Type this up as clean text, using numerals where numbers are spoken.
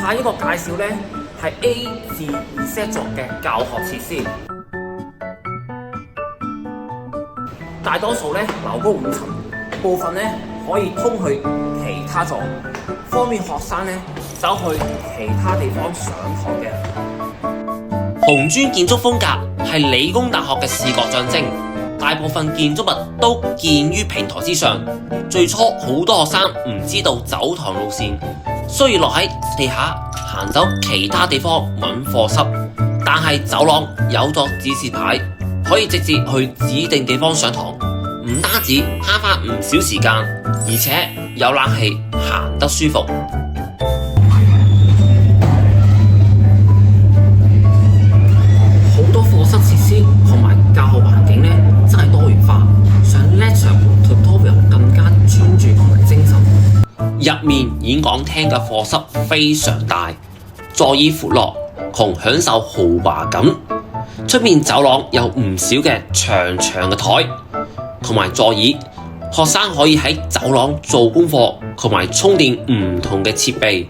下一個介紹呢，係 A 至 Z 座嘅教學設施。大多數呢樓高5層，部分呢可以通去其他座，方便學生呢走去其他地方上堂嘅。紅磚建築風格係理工大學嘅視覺象徵，大部分建築物都建於平台之上。最初好多學生唔知道走堂路線，需要落喺地下行走其他地方揾課室，但係走廊有咗指示牌，可以直接去指定地方上堂，唔單止慳返唔少時間，而且有冷氣，行得舒服。好多課室設施同埋教學環境呢，真係多元化，上 lecture 同 tutorial 更加專注同埋精神。入面演講廳嘅課室非常大，座椅闊落，同享受豪華感。出面走廊有唔少嘅長長嘅台同埋座椅，學生可以喺走廊做功課同埋充電唔同嘅設備。